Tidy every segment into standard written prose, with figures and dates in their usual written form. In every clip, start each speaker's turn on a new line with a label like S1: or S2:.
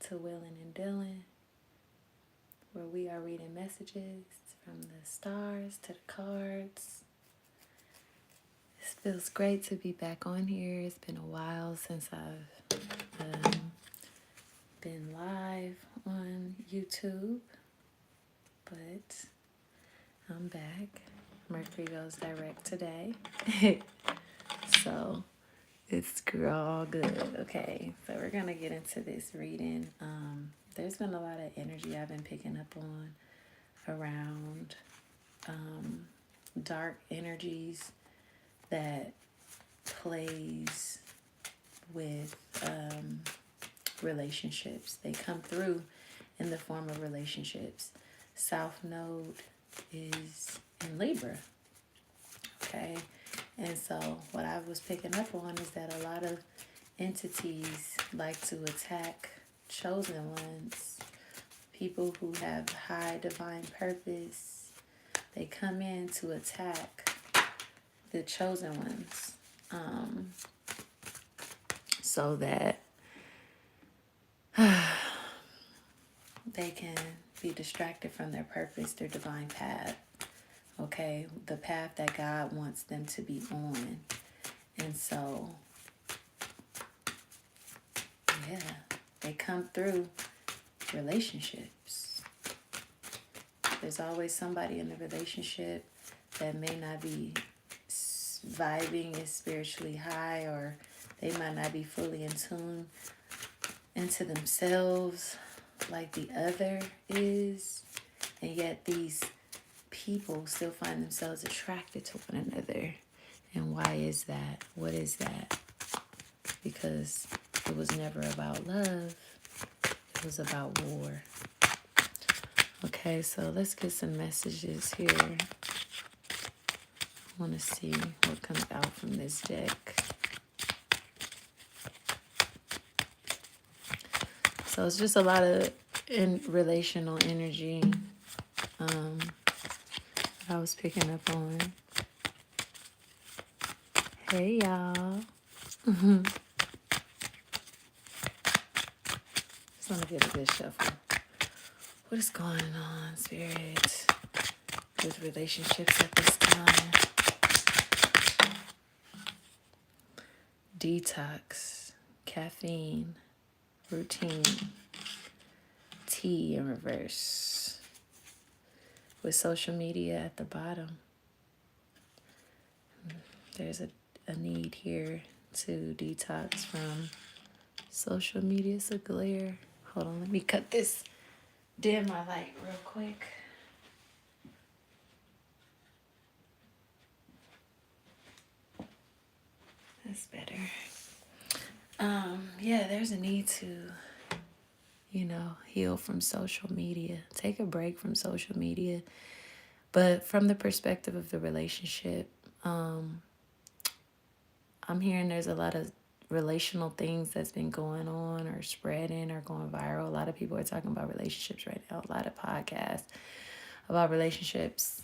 S1: to Willing and Dealing, where we are reading messages from the stars to the cards. It feels great to be back on here. It's been a while since I've been live on YouTube, but I'm back. Mercury goes direct today. So it's all good. Okay, so we're gonna get into this reading. There's been a lot of energy I've been picking up on around dark energies that plays with relationships. They come through in the form of relationships. South Node is in Libra. Okay. And so what I was picking up on is that a lot of entities like to attack chosen ones, people who have high divine purpose. They come in to attack the chosen ones, so that they can be distracted from their purpose, their divine path. Okay, the path that God wants them to be on. And so, yeah, they come through relationships. There's always somebody in the relationship that may not be vibing as spiritually high, or they might not be fully in tune into themselves like the other is. And yet these people still find themselves attracted to one another. And why is that? What is that? Because it was never about love. It was about war. Okay, so let's get some messages here. I want to see what comes out from this deck. So it's just a lot of relational energy I was picking up on. Hey, y'all. Just want to get a good shuffle. What is going on, Spirit, with relationships at this time? Detox, caffeine, routine, tea in reverse, with social media at the bottom. There's a need here to detox from social media. It's a glare. Hold on, let me dim my light real quick. That's better. Yeah, there's a need to, heal from social media. Take a break from social media. But from the perspective of the relationship, I'm hearing there's a lot of relational things that's been going on or spreading or going viral. A lot of people are talking about relationships right now. A lot of podcasts about relationships.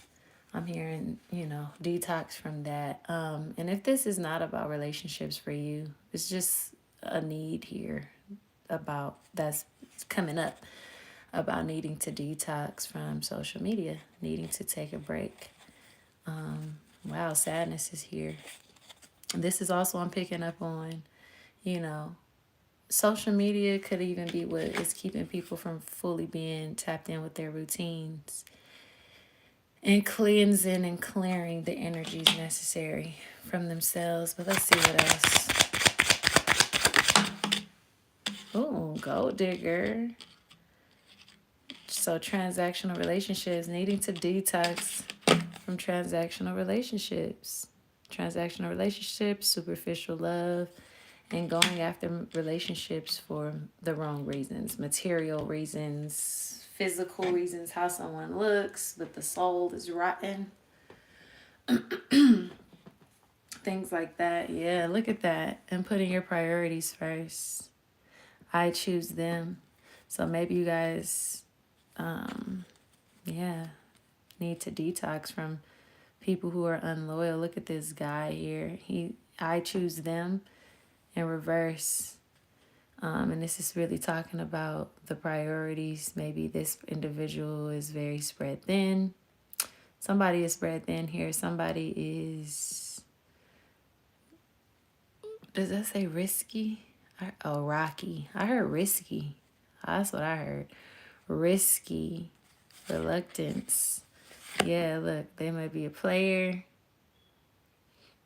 S1: I'm hearing, detox from that. And if this is not about relationships for you, it's just a need here about that's coming up about needing to detox from social media, needing to take a break. Wow, sadness is here. And this is also I'm picking up on, social media could even be what is keeping people from fully being tapped in with their routines and cleansing and clearing the energies necessary from themselves. But let's see what else. Oh, gold digger. So transactional relationships, needing to detox from transactional relationships. Transactional relationships, superficial love, and going after relationships for the wrong reasons. Material reasons, physical reasons, how someone looks, but the soul is rotten. Things like that. Yeah, look at that. And putting your priorities first. I choose them. So maybe you guys, need to detox from people who are unloyal. Look at this guy here. I choose them in reverse. And this is really talking about the priorities. Maybe this individual is very spread thin. Somebody is spread thin here. Somebody is, does that say risky? Oh, rocky. I heard risky. That's what I heard. Risky. Reluctance. Yeah, look, they might be a player.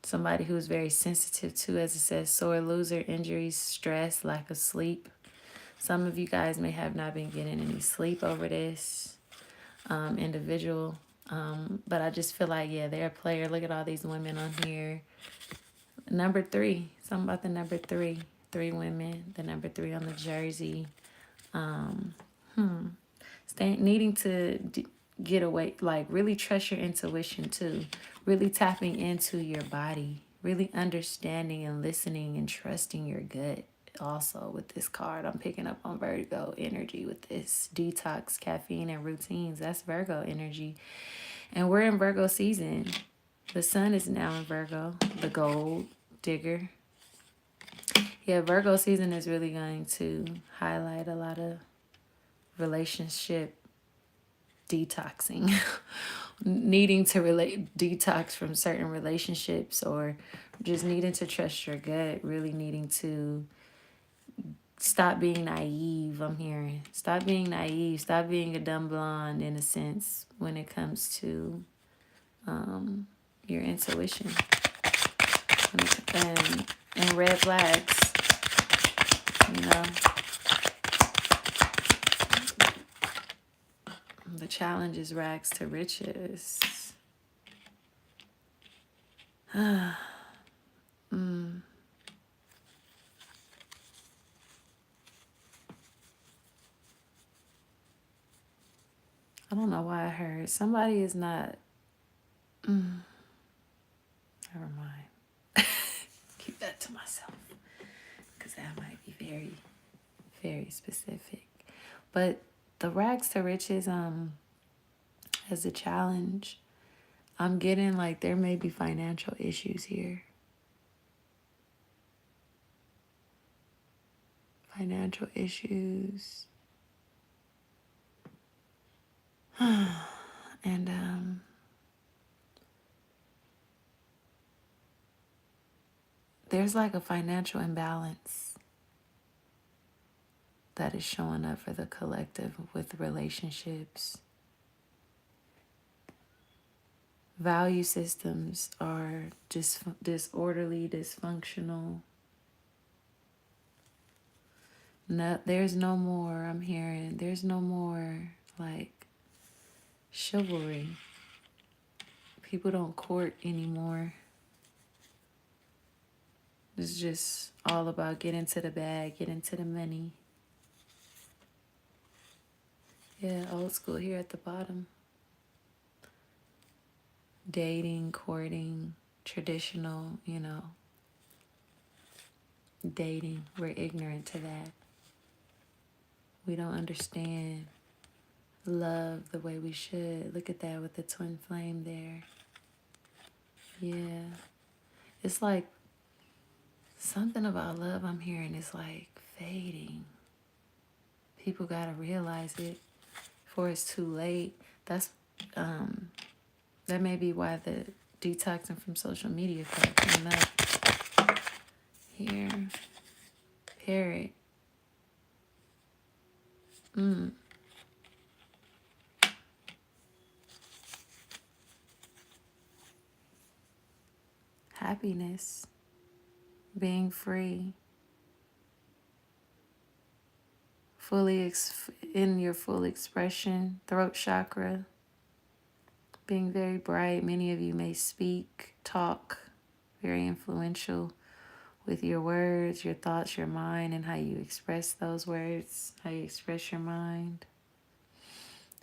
S1: Somebody who's very sensitive to, as it says, sore loser, injuries, stress, lack of sleep. Some of you guys may have not been getting any sleep over this individual. But I just feel like, yeah, they're a player. Look at all these women on here. Number 3. Something about the number 3. 3 women. The number 3 on the jersey. Needing to get away, like really trust your intuition too. Really tapping into your body. Really understanding and listening and trusting your gut. Also with this card, I'm picking up on Virgo energy with this detox, caffeine, and routines. That's Virgo energy. And we're in Virgo season. The sun is now in Virgo, the gold digger. Yeah, Virgo season is really going to highlight a lot of relationship detoxing. Needing to detox from certain relationships, or just needing to trust your gut, really needing to stop being naive. I'm hearing stop being naive, stop being a dumb blonde in a sense when it comes to your intuition and red flags, you know. The challenge is rags to riches. I don't know why I heard somebody is not. Never mind. Keep that to myself, because that might be very, very specific. But the rags to riches, as a challenge, I'm getting like there may be financial issues here. Financial issues. And there's like a financial imbalance that is showing up for the collective with relationships. Value systems are disorderly, dysfunctional. No, there's no more, I'm hearing, there's no more like chivalry. People don't court anymore. It's just all about get into the bag, get into the money. Yeah, old school here at the bottom. Dating, courting, traditional, you know. Dating, we're ignorant to that. We don't understand love the way we should. Look at that with the twin flame there. Yeah. It's like something about love I'm hearing is like fading. People gotta realize it before it's too late. That's that may be why the detoxing from social media card came up. Here. Parrot. Happiness. Being free. Fully in your full expression. Throat chakra. Being very bright. Many of you may speak, talk, very influential with your words, your thoughts, your mind, and how you express those words, how you express your mind.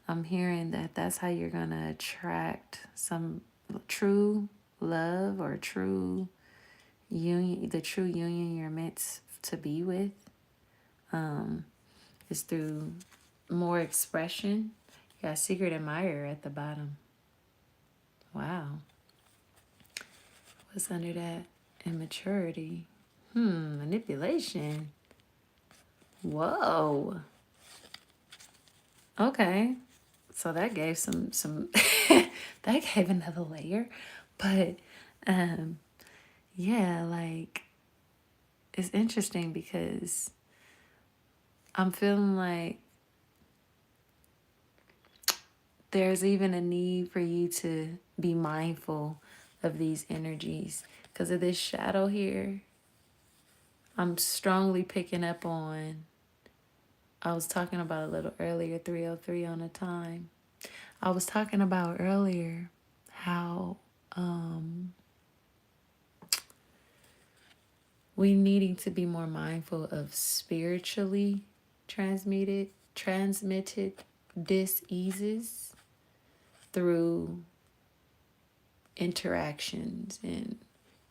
S1: I'm hearing that that's how you're going to attract some true love or true union, the true union you're meant to be with, is through more expression. You got secret admirer at the bottom. Wow. What's under that? Immaturity. Manipulation. Whoa. Okay. So that gave some that gave another layer. But um yeah, like it's interesting because I'm feeling like there's even a need for you to be mindful of these energies because of this shadow here. I'm strongly picking up on, I was talking about a little earlier, 303 on the time. I was talking about earlier how we needing to be more mindful of spiritually transmitted diseases through interactions and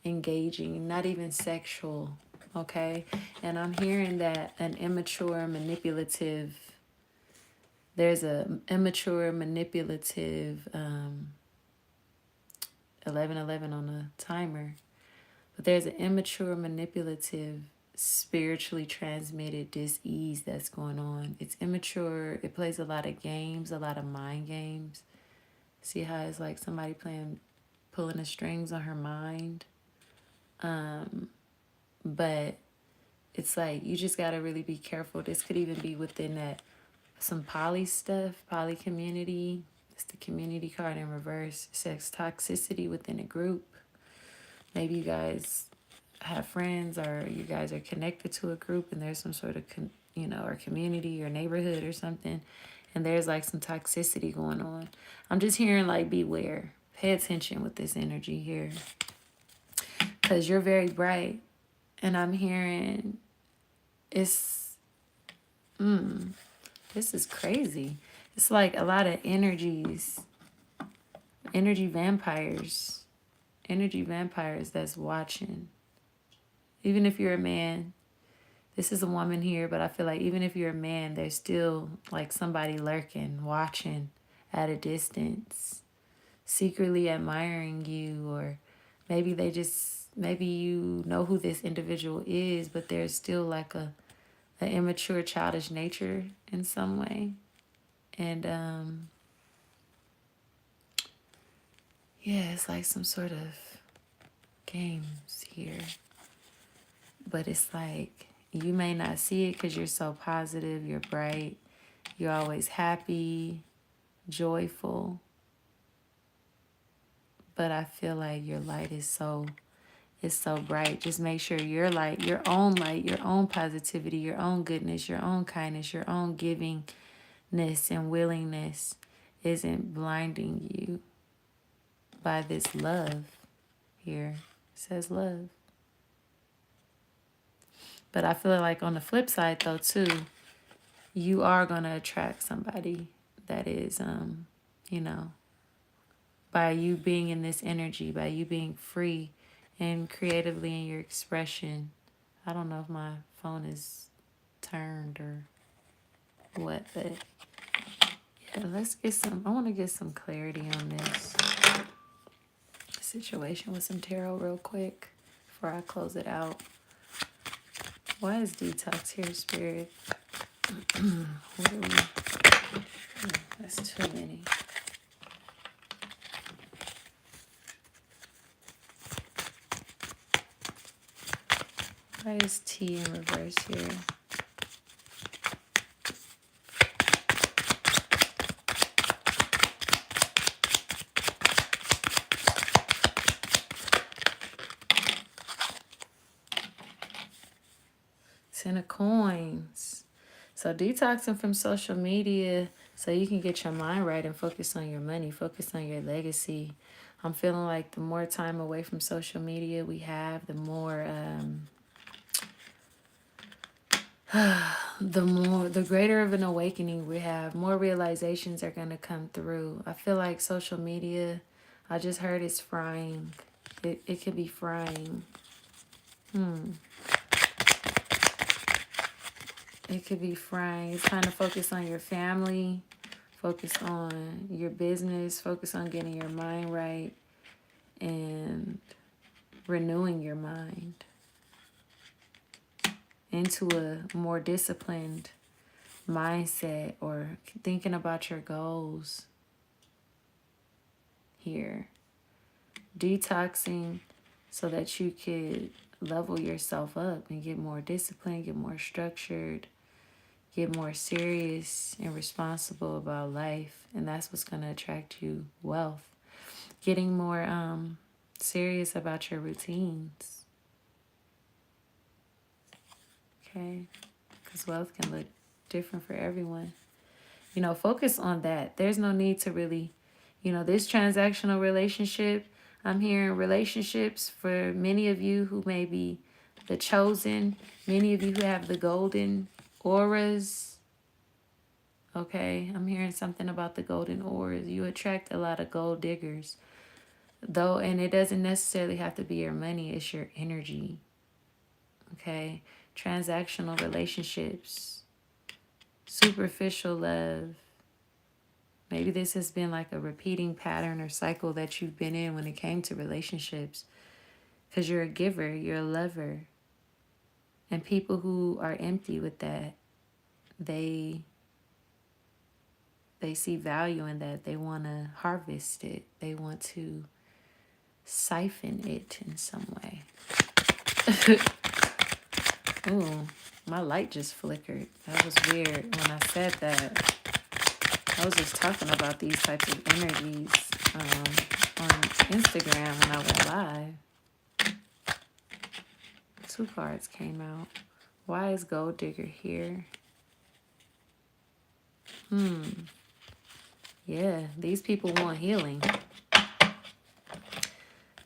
S1: engaging, not even sexual, okay? And I'm hearing that an immature manipulative, there's a immature manipulative 1111 on the timer, but there's an immature manipulative spiritually transmitted dis-ease that's going on. It's immature. It plays a lot of games, a lot of mind games. See how it's like somebody pulling the strings on her mind. But it's like you just got to really be careful. This could even be within that some poly stuff, poly community. It's the community card in reverse. Sex toxicity within a group. Maybe you guys have friends or you guys are connected to a group and there's some sort of, or community or neighborhood or something. And there's like some toxicity going on. I'm just hearing like beware. Pay attention with this energy here. Because you're very bright. And I'm hearing it's, this is crazy. It's like a lot of energies, energy vampires that's watching. Even if you're a man, this is a woman here, but I feel like even if you're a man, there's still like somebody lurking, watching at a distance, secretly admiring you, or maybe you know who this individual is, but there's still like an immature, childish nature in some way. And yeah, it's like some sort of games here. But it's like you may not see it because you're so positive, you're bright, you're always happy, joyful. But I feel like your light is so bright. Just make sure your light, your own positivity, your own goodness, your own kindness, your own givingness and willingness isn't blinding you by this love here. It says love. But I feel like on the flip side though too, you are going to attract somebody that is, by you being in this energy, by you being free and creatively in your expression. I don't know if my phone is turned or what, but yeah, I want to get some clarity on this situation with some tarot real quick before I close it out. Why is detox here, Spirit? What are we? That's too many. Why is T in reverse here? Ten of Coins. So detoxing from social media so you can get your mind right and focus on your money, focus on your legacy. I'm feeling like the more time away from social media we have, the the greater of an awakening we have, more realizations are going to come through. I feel like social media, I just heard it's frying. It could be frying. It could be frying. It's trying to focus on your family, focus on your business, focus on getting your mind right and renewing your mind into a more disciplined mindset or thinking about your goals here. Detoxing so that you could level yourself up and get more disciplined, get more structured, get more serious and responsible about life. And that's what's going to attract you wealth. Getting more serious about your routines. Okay? Because wealth can look different for everyone. You know, focus on that. There's no need to really, you know, this transactional relationship, I'm hearing relationships for many of you who may be the chosen, many of you who have the golden auras. Okay, I'm hearing something about the golden auras. You attract a lot of gold diggers, though, and it doesn't necessarily have to be your money, it's your energy. Okay, transactional relationships, superficial love. Maybe this has been like a repeating pattern or cycle that you've been in when it came to relationships. Because you're a giver, you're a lover. And people who are empty with that, they see value in that. They want to harvest it. They want to siphon it in some way. Ooh, my light just flickered. That was weird when I said that. I was just talking about these types of energies on Instagram when I went live. 2 cards came out. Why is Gold Digger here? Yeah, these people want healing.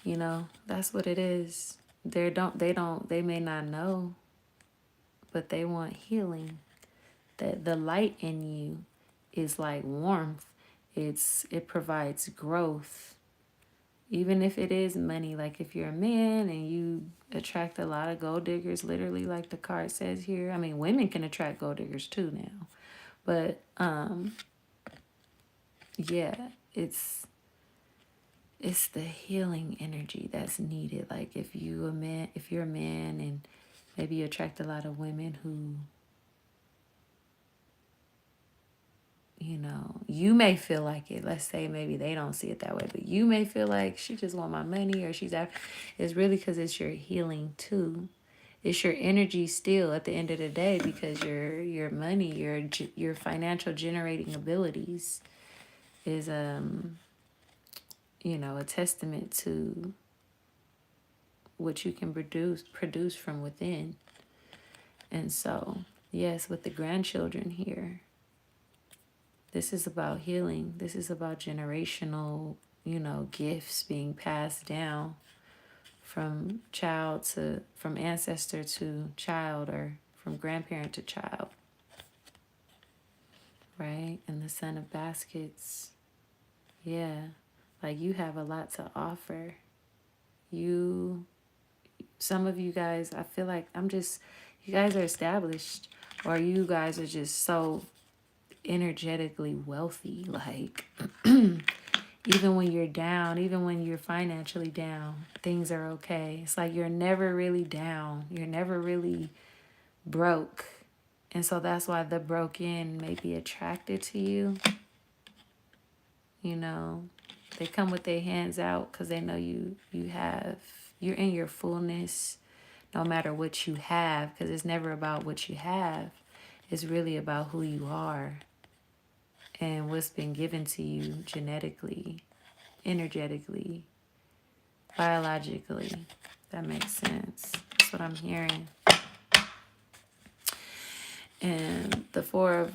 S1: You know, that's what it is. They may not know, but they want healing. That the light in you is like warmth. It provides growth. Even if it is money, like if you're a man and you attract a lot of gold diggers, literally like the card says here. I mean, women can attract gold diggers too now. But yeah, it's the healing energy that's needed. Like if you're a man and maybe you attract a lot of women who, you know, you may feel like it. Let's say maybe they don't see it that way, but you may feel like she just want my money or she's out. It's really because it's your healing too. It's your energy still at the end of the day, because your money, your financial generating abilities is you know, a testament to what you can produce from within. And so, yes, with the grandchildren here, this is about healing. This is about generational, you know, gifts being passed down from ancestor to child, or from grandparent to child. Right? And the Son of Baskets. Yeah. Like you have a lot to offer. Some of you guys, I feel like you guys are established, or you guys are just so energetically wealthy. Like, even when you're down, even when you're financially down, things are okay. It's like you're never really down. You're never really broke. And so that's why the broken may be attracted to you. You know, they come with their hands out because they know you're in your fullness no matter what you have, because it's never about what you have. It's really about who you are and what's been given to you genetically, energetically, biologically. That makes sense. That's what I'm hearing. And the Four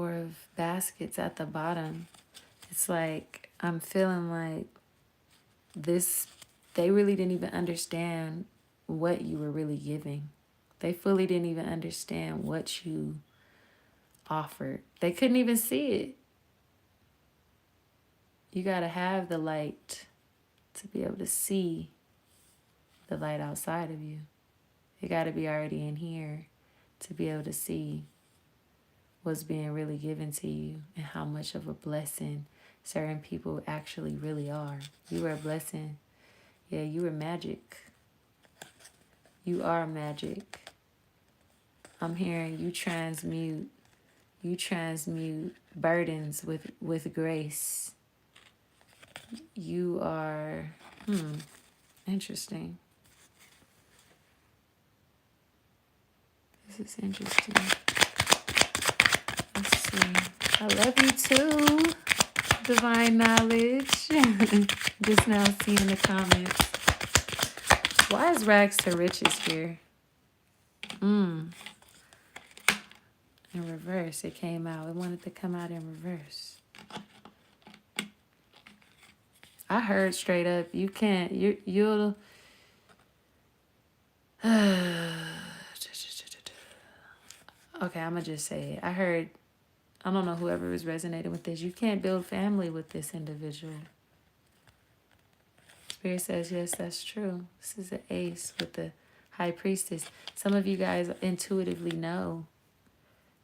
S1: of Baskets at the bottom. It's like I'm feeling like they really didn't even understand what you were really giving. They fully didn't even understand what you offered. They couldn't even see it. You got to have the light to be able to see the light outside of you. It got to be already in here to be able to see what's being really given to you and how much of a blessing certain people actually really are. You were a blessing. Yeah, you were magic. You are magic. I'm hearing you transmute. You transmute burdens with grace. You are, interesting. This is interesting. Let's see. I love you too. Divine knowledge. Just now seeing the comments. Why is rags to riches here? In reverse, it came out. It wanted to come out in reverse. I heard straight up, you can't, you'll. Okay, I'm gonna just say it. I heard, I don't know whoever is resonating with this. You can't build family with this individual. Spirit says, yes, that's true. This is the ace with the high priestess. Some of you guys intuitively know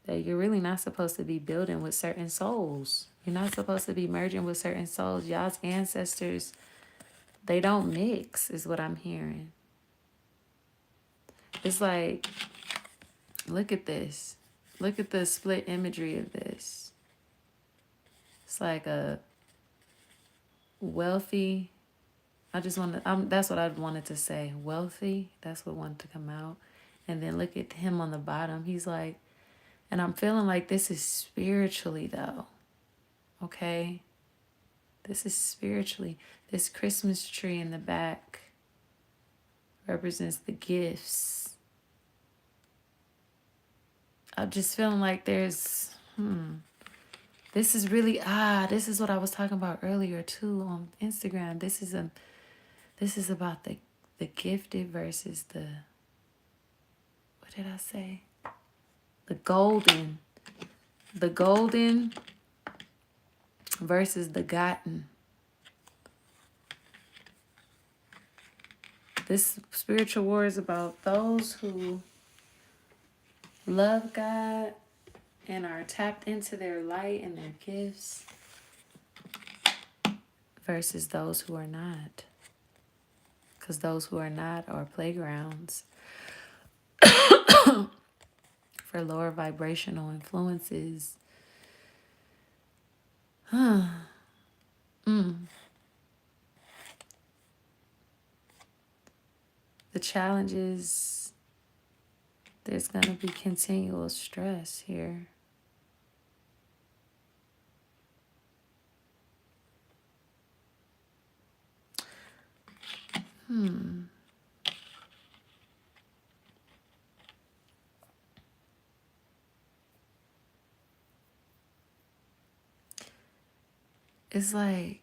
S1: that you're really not supposed to be building with certain souls. You're not supposed to be merging with certain souls. Y'all's ancestors, they don't mix, is what I'm hearing. It's like, look at this. Look at the split imagery of this. It's like a wealthy, that's what I wanted to say. Wealthy, that's what wanted to come out. And then look at him on the bottom. He's like, and I'm feeling like this is spiritually though. Okay? This is spiritually. This Christmas tree in the back represents the gifts. I'm just feeling like there's, this is really, this is what I was talking about earlier too on Instagram. This is about the gifted versus the, what did I say? The golden versus the gotten. This spiritual war is about those who love God and are tapped into their light and their gifts versus those who are not. Because those who are not are playgrounds for lower vibrational influences. The challenge is there's going to be continual stress here. It's like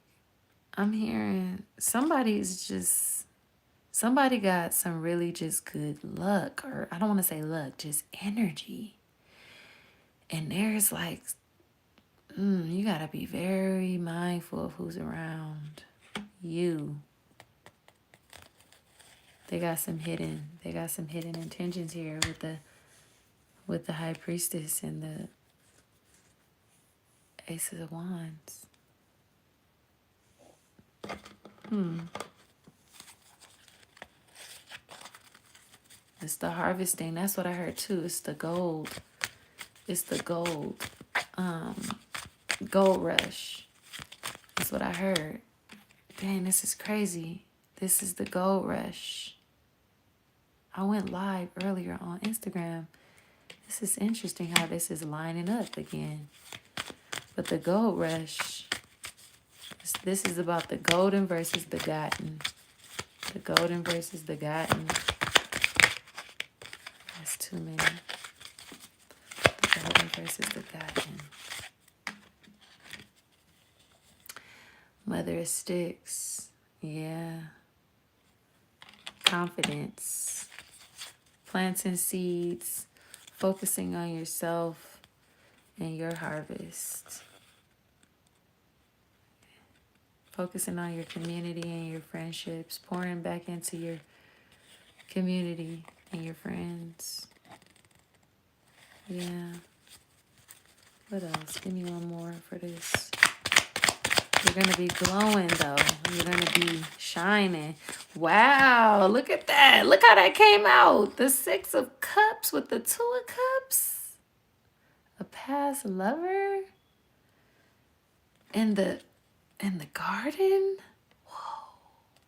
S1: I'm hearing somebody got some really just good luck, or I don't want to say luck, just energy. And there's like, you got to be very mindful of who's around you. They got some hidden intentions here with the high priestess and the ace of wands. It's the harvesting. That's what I heard too. It's the gold. It's the gold. Gold rush. That's what I heard. Dang, this is crazy. This is the gold rush. I went live earlier on Instagram. This is interesting how this is lining up again. But the gold rush, this is about the golden versus the gotten. The golden versus the gotten. That's too many. The golden versus the gotten. Mother of Sticks. Yeah. Confidence. Planting seeds. Focusing on yourself and your harvest. Focusing on your community and your friendships. Pouring back into your community and your friends. Yeah. What else? Give me one more for this. You're going to be glowing, though. You're going to be shining. Wow, look at that. Look how that came out. The Six of Cups with the Two of Cups. A past lover. In the garden.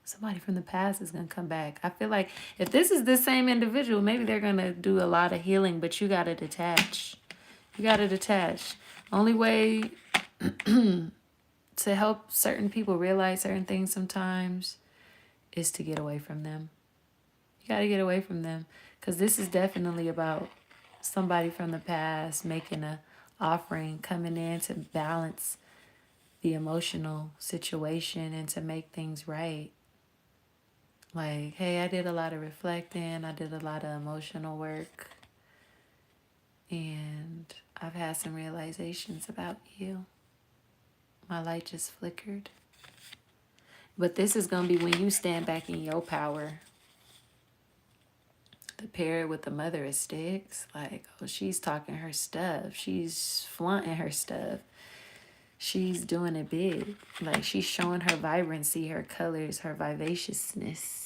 S1: Somebody from the past is going to come back. I feel like if this is the same individual, maybe they're going to do a lot of healing, but you got to detach. You got to detach. Only way to help certain people realize certain things sometimes is to get away from them. You got to get away from them, because this is definitely about somebody from the past making a offering, coming in to balance the emotional situation and to make things right. Like, hey, I did a lot of reflecting. I did a lot of emotional work. And I've had some realizations about you. My light just flickered. But this is going to be when you stand back in your power. The pair with the Mother of Sticks. Like, oh, she's talking her stuff. She's flaunting her stuff. She's doing it big. Like, she's showing her vibrancy, her colors, her vivaciousness.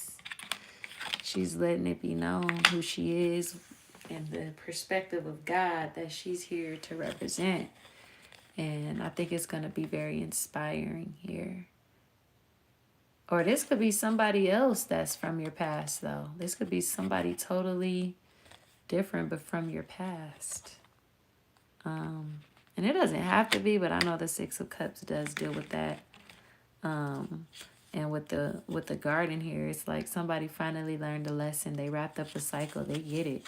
S1: She's letting it be known who she is and the perspective of God that she's here to represent. And I think it's going to be very inspiring here. Or this could be somebody else that's from your past, though. This could be somebody totally different, but from your past. And it doesn't have to be, but I know the Six of Cups does deal with that. And with the garden here, it's like somebody finally learned a lesson. They wrapped up a cycle. They get it.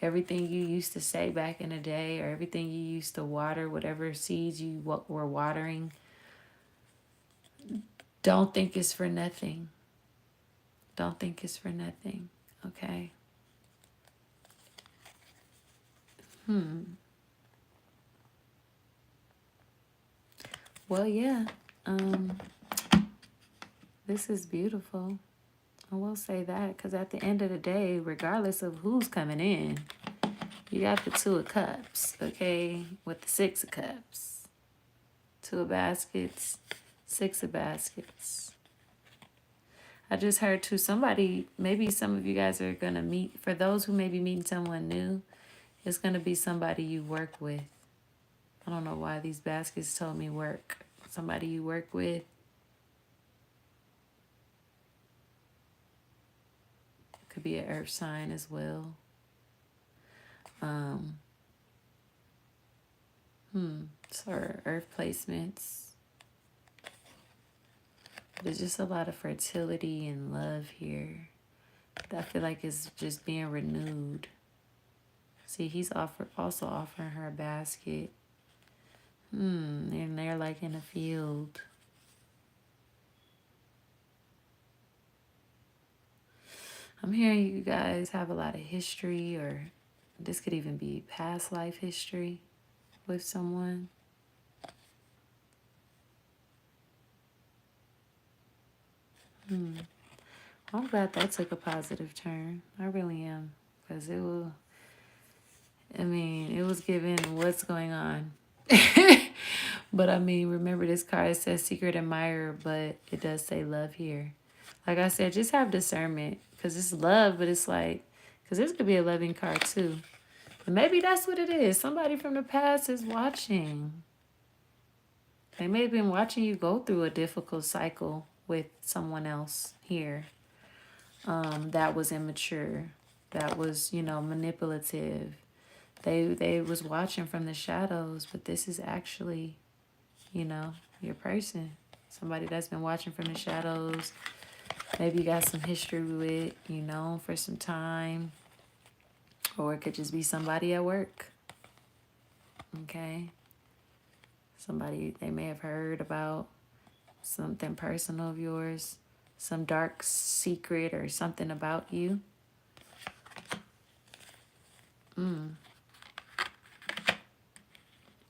S1: Everything you used to say back in the day, or everything you used to water, whatever seeds you were watering, don't think it's for nothing. Don't think it's for nothing. Okay? Well, yeah. This is beautiful. I will say that, because at the end of the day, regardless of who's coming in, you got the Two of Cups, okay, with the Six of Cups. Two of Baskets, Six of Baskets. I just heard too, somebody, maybe some of you guys are going to meet, for those who may be meeting someone new, it's going to be somebody you work with. I don't know why these baskets told me work. Somebody you work with. Could be an earth sign as well. So earth placements. There's just a lot of fertility and love here. I feel like it's just being renewed. See, he's also offering her a basket. And they're like in a field. I'm hearing you guys have a lot of history, or this could even be past life history with someone. I'm glad that took a positive turn. I really am. Because it was given what's going on. But I mean, remember this card, it says secret admirer, but it does say love here. Like I said, just have discernment, because it's love, but it's like, because this could be a loving card too. And maybe that's what it is. Somebody from the past is watching. They may have been watching you go through a difficult cycle with someone else here. That was immature. That was, manipulative. They was watching from the shadows, but this is actually, your person. Somebody that's been watching from the shadows. Maybe you got some history with, for some time. Or it could just be somebody at work. Okay? Somebody they may have heard about something personal of yours. Some dark secret or something about you.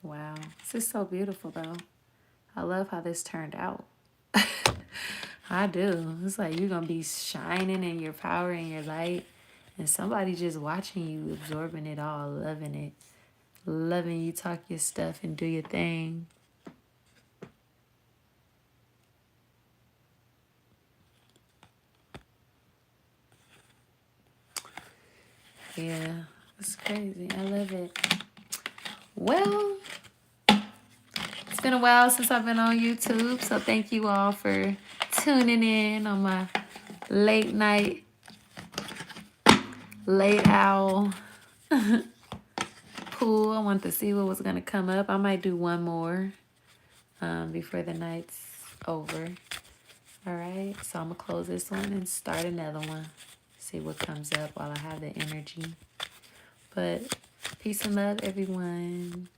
S1: Wow. This is so beautiful, though. I love how this turned out. I do. It's like you're going to be shining in your power and your light. And somebody just watching you, absorbing it all, loving it. Loving you talk your stuff and do your thing. Yeah, it's crazy. I love it. Well, it's been a while since I've been on YouTube, so thank you all for tuning in on my late night, late owl pool. I wanted to see what was going to come up. I might do one more before the night's over. All right, so I'm going to close this one and start another one. See what comes up while I have the energy. But peace and love, everyone.